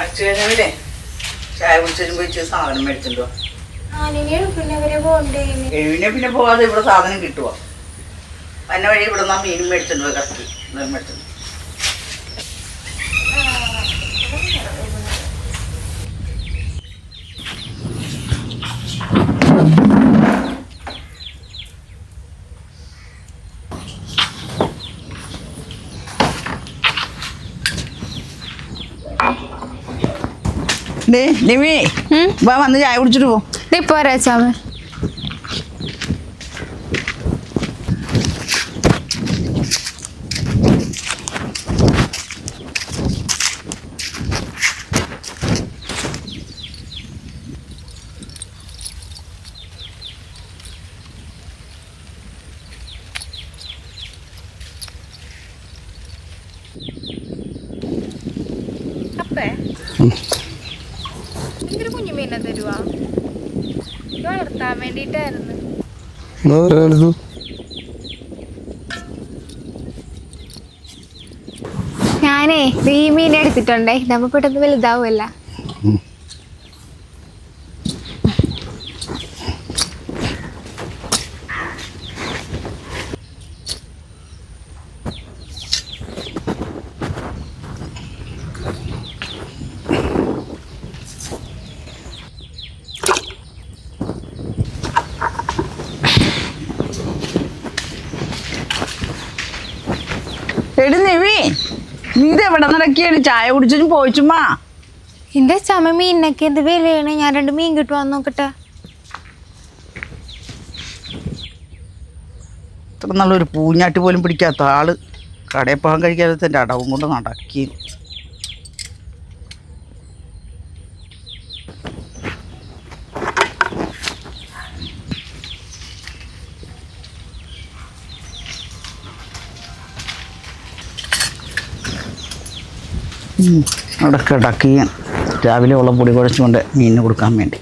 അടിച്ചു കഴിഞ്ഞാലേ ചായ കുടിച്ചും പോയി സാധനം മേടിച്ചിട്ടുണ്ടോ? പിന്നെ പോവാതെ ഇവിടെ സാധനം കിട്ടുവോ? അതിന്റെ വഴി ഇവിടെ നിന്നാ മീനും മേടിച്ചിട്ടുണ്ടോ? കറക്കി മേടിച്ചിട്ടുണ്ട്. നിമി വാ, വന്ന് ചായ കുടിച്ചിട്ട് പോ. പോരാച്ചാമ കുഞ്ഞുമീനെ തരുവാ? വളർത്താൻ വേണ്ടിട്ടായിരുന്നു. ഞാനേ ഈ മീൻ എടുത്തിട്ടുണ്ടേ, നമ്മ പെട്ടെന്ന് വലുതാവുമല്ല. എടി നിവി, നീ ഇത് എവിടെ നടക്കിയാണ്? ചായ കുടിച്ചും പോയിച്ചുമ്മാ. എന്റെ ചമ മീനൊക്കെ എന്ത് വിലയാണ്? ഞാൻ 2 മീൻ കിട്ടുവാന്ന് നോക്കട്ടെ. ഇത്ര നല്ലൊരു പൂഞ്ഞാട്ടി പോലും പിടിക്കാത്ത ആള് കടയിൽ പോകാൻ കഴിക്കാത്ത എൻ്റെ അടവും കൊണ്ട് നടക്കി. അവിടെ കിടക്കി രാവിലെ ഉള്ള പൊടി കുഴച്ചുകൊണ്ട് മീനിന് കൊടുക്കാൻ വേണ്ടി.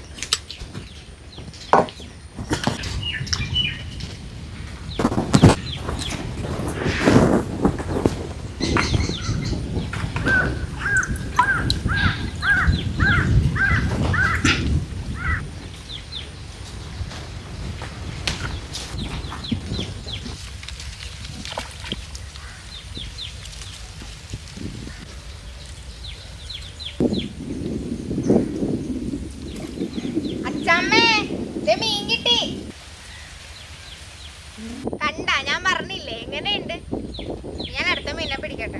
കണ്ട ഞാൻ പറഞ്ഞില്ലേ? എങ്ങനെയുണ്ട്? ഞാൻ അടുത്ത മീനെ പിടിക്കട്ടെ.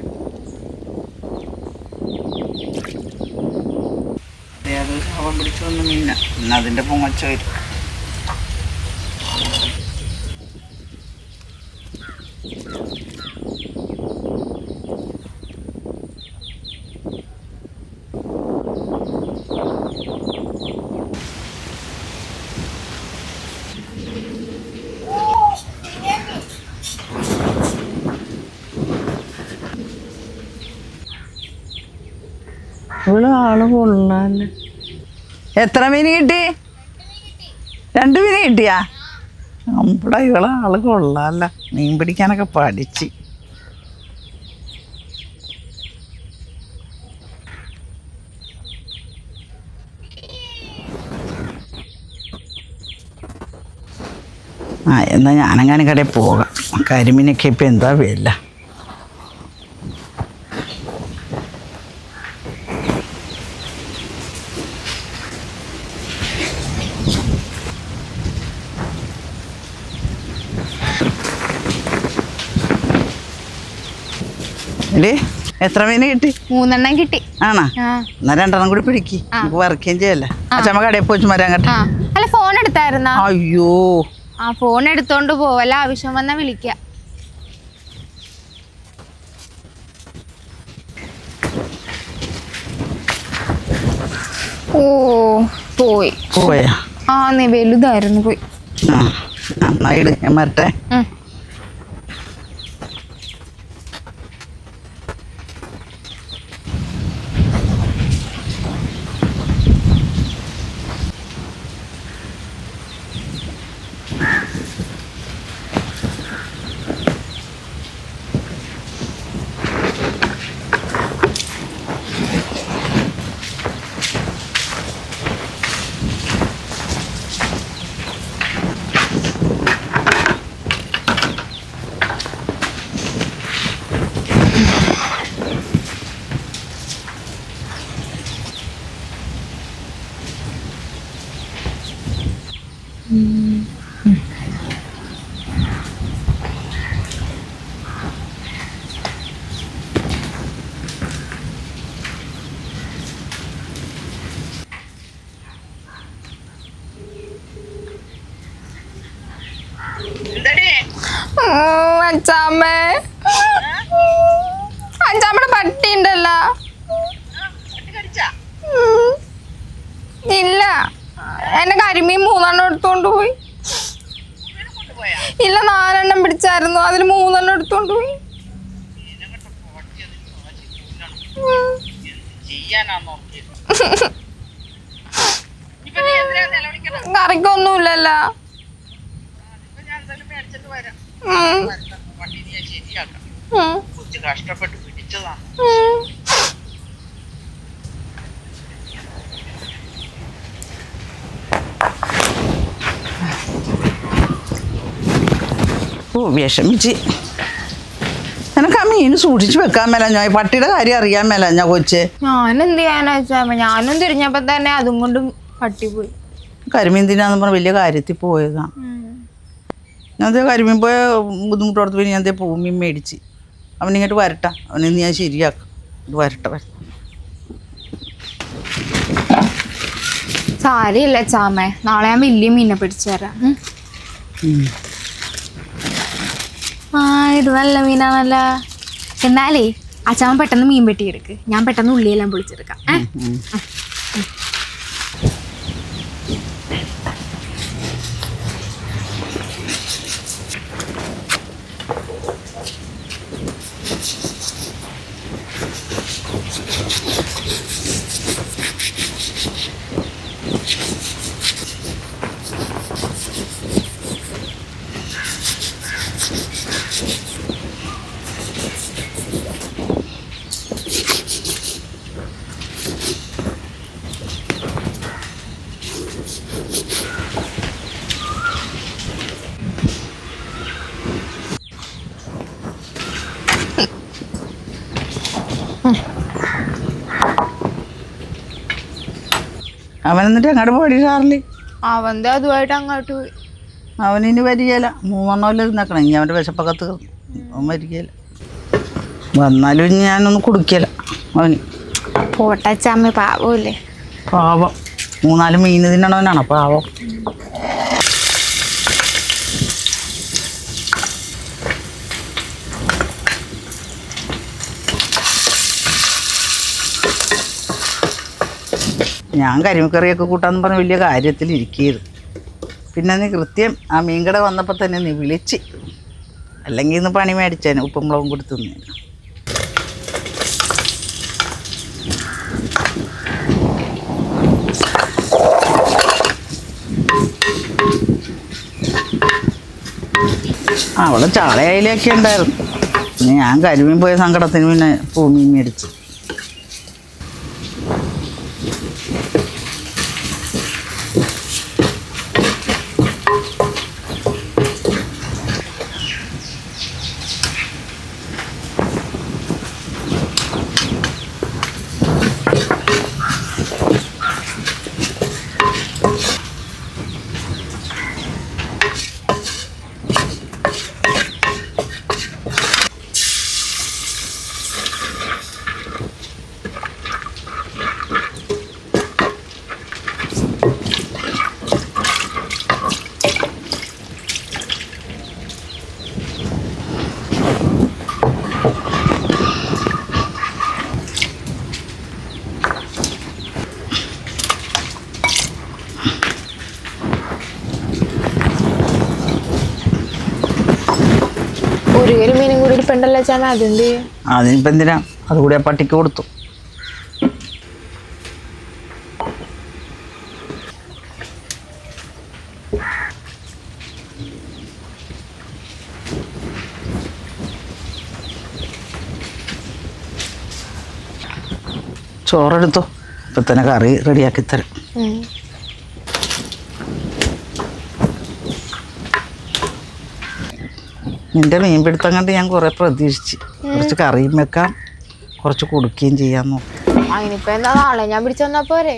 അവൻ പിടിച്ചു വന്ന മീന പിന്നെ അതിന്റെ പൊങ്ങച്ച വരും. ഇവിടെ ആള് കൊള്ളാല്ലേ. എത്ര മീൻ കിട്ടി? 2 മീൻ കിട്ടിയാ? നമ്മുടെ ഇവളെ ആള് കൊള്ളാല്ല, മീൻ പിടിക്കാനൊക്കെ പഠിച്ച്. എന്നാ ഞാനങ്ങനെ കടയിൽ പോകാം. കരിമീനൊക്കെ ഇപ്പം എന്താ വില. എത്ര മീന് കിട്ടി? 3 എണ്ണം കിട്ടി. ആണോ? എന്നാ 2 എണ്ണം കൂടി പിടിക്ക്, നമുക്ക് വറക്കുകയും ചെയ്യല്ലേ. അച്ഛമ്മ കടയിൽ പോയി വരാൻ കേട്ടോ. അല്ല, ഫോൺ എടുത്തായിരുന്നോ? അയ്യോ, ഫോൺ എടുത്തോണ്ട് പോവല്ല, ആവശ്യം വന്നാ വിളിക്ക. ഓ പോയി. പോയാ? നീ വലുതായിരുന്നു, പോയി. ഞാൻ മരട്ടെ. അച്ചാമ്മേ അച്ചാമ്മയുടെ പട്ടി ഉണ്ടല്ലോ. ഇല്ല എന്നെ കരിമീൻ 3 എടുത്തോണ്ട് പോയി. ഇല്ല 4 പിടിച്ചായിരുന്നു, അതിൽ 3 എടുത്തോണ്ട് പോയി. കറിക്കൊന്നുമില്ലല്ലോ. കഷ്ടപ്പെട്ട് പിടിച്ചതാണ്. വിഷമിച്ച് എനക്ക് ആ മീൻ സൂക്ഷിച്ച് വെക്കാൻ മേല. ഞാൻ പട്ടിയുടെ കാര്യം അറിയാൻ മേല. ഞാൻ കൊച്ച് ഞാനെന്ത് ചെയ്യാനാ വെച്ചാ, ഞാനും തിരിഞ്ഞപ്പോ തന്നെ അതും കൊണ്ടും പട്ടി പോയി. കരിമീൻ തിന്നാന്ന് പറഞ്ഞ വലിയ കാര്യത്തിൽ പോയതാണ്. ഞാൻ കരിമീൻ പോയ ബുദ്ധിമുട്ട് കൊടുത്ത് പിന്നെ ഞാൻ പൂമീൻ മേടിച്ച് അവനിങ്ങോട്ട് വരട്ടെ. അവനിന്ന് ഞാൻ ശരിയാക്കാം. ഇത് വരട്ടെ. സാരിയില്ല ചാമേ, നാളെ ഞാൻ വലിയ മീനെ പിടിച്ചു തരാം. ആ ഇത് നല്ല മീനാണല്ലോ. എന്നാലേ അച്ചാമ്മ പെട്ടെന്ന് മീൻ വെട്ടിയെടുക്ക്, ഞാൻ പെട്ടെന്ന് ഉള്ളിയെല്ലാം പൊളിച്ചെടുക്കാം. അവൻ എന്നിട്ട് അങ്ങോട്ട് പോയി ഷാർലി. അവന്റെ അതുമായിട്ട് അങ്ങോട്ട് പോയി. അവനിനി വരികയില്ല. 3 നിൽക്കണം. ഇനി അവൻ്റെ വിശപ്പകത്ത് അവൻ വരികയില്ല. വന്നാലും ഞാനൊന്നും കുടിക്കല അവന്. പോട്ടച്ചാമ്മ പാവല്ലേ. പാവം 3-4 മീൻ തിന്നണവനാണ് പാവം. ഞാൻ കരിമക്കറിയൊക്കെ കൂട്ടാന്ന് പറഞ്ഞ് വലിയ കാര്യത്തിലിരിക്കരുത്. പിന്നെ നീ കൃത്യം ആ മീൻകട വന്നപ്പോൾ തന്നെ നീ വിളിച്ച്, അല്ലെങ്കിൽ ഇന്ന് പണി മേടിച്ചേനെ. ഉപ്പും മുളകും കൊടുത്തു തിന്നേനെ. അവിടെ ചാളയിലൊക്കെ ഉണ്ടായിരുന്നു. ഞാൻ കരിമീൻ പോയ സങ്കടത്തിന് പിന്നെ പൂമീൻ മേടിച്ച്. ഒരു മീനും കൂടി ഇരിപ്പുണ്ടല്ലോ ചാമ, അതെന്ത് ചെയ്യും? അതിനിപ്പോൾ എന്തിനാ? അതുകൂടി ആ പട്ടിക്ക് കൊടുത്തു. ചോറെടുത്തോ, ഇപ്പം തന്നെ കറി റെഡിയാക്കി തരാം. നിന്റെ മീൻ പിടുത്തം കണ്ട് ഞാൻ കുറെ പ്രതീക്ഷിച്ച്. കുറച്ച് കറിയും വെക്കാം, കുറച്ച് കൊടുക്കുകയും ചെയ്യാൻ നോക്കാം. അതിനിപ്പോ എന്താ, നാളെ ഞാൻ പിടിച്ചു തന്നാ പോരെ?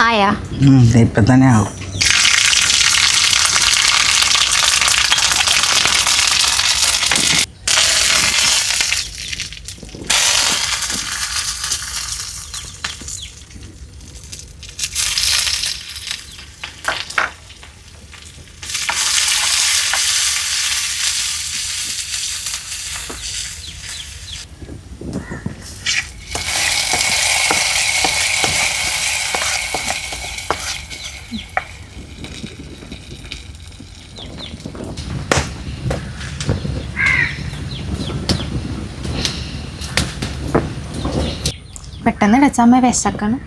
ആയാ ഇപ്പം തന്നെ ആവും. പെട്ടെന്ന് അച്ഛമ്മ വിശക്കണം.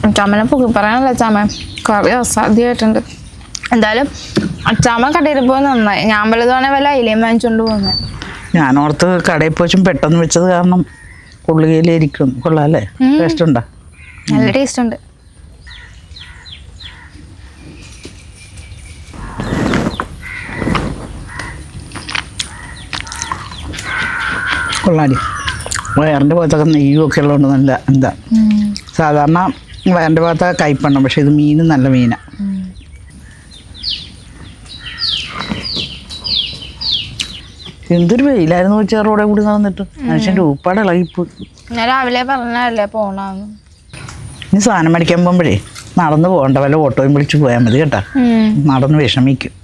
അച്ചാമ്മനെ പൊക്കി പറയാനല്ല അച്ചാമ്മ കറി അസാധ്യമായിട്ടുണ്ട്. എന്തായാലും അച്ചാമ്മ കടയിൽ പോയി നന്നായി. ഞാൻ വലുതാണെ വല്ല അയിലയും വാങ്ങിച്ചോണ്ട് പോകുന്നത്. ഞാനോർത്ത് കടയിൽ പോച്ചും പെട്ടെന്ന് വെച്ചത് കാരണം പുള്ളിയിലിരിക്കും. കൊള്ളാം അല്ലേ? ടേസ്റ്റ് ഉണ്ടോ? നല്ല ടേസ്റ്റ് ഉണ്ട്. കൊള്ളാടി. വയറിൻ്റെ ഭാഗത്തൊക്കെ നെയ്യും ഒക്കെ ഉള്ളതുകൊണ്ട് നല്ല എന്താ സാധാരണ വയറിൻ്റെ ഭാഗത്തൊക്കെ കയ്പെണ്ണം, പക്ഷെ ഇത് മീനും നല്ല മീനാണ്. എന്തൊരു വെയിലായിരുന്നു ചെറുകൂടെ കൂടി നടന്നിട്ട് മനുഷ്യൻ്റെ ഉപ്പാടെ ഇളകിപ്പോയി. ഞാൻ രാവിലെ പറഞ്ഞല്ലേ പോണെന്ന്. ഇനി സാധനം മേടിക്കാൻ പോകുമ്പോഴേ നടന്ന് പോകണ്ട, വല്ല ഓട്ടോയും വിളിച്ച് പോയാൽ മതി കേട്ടോ. നടന്ന് വിഷമിക്കും.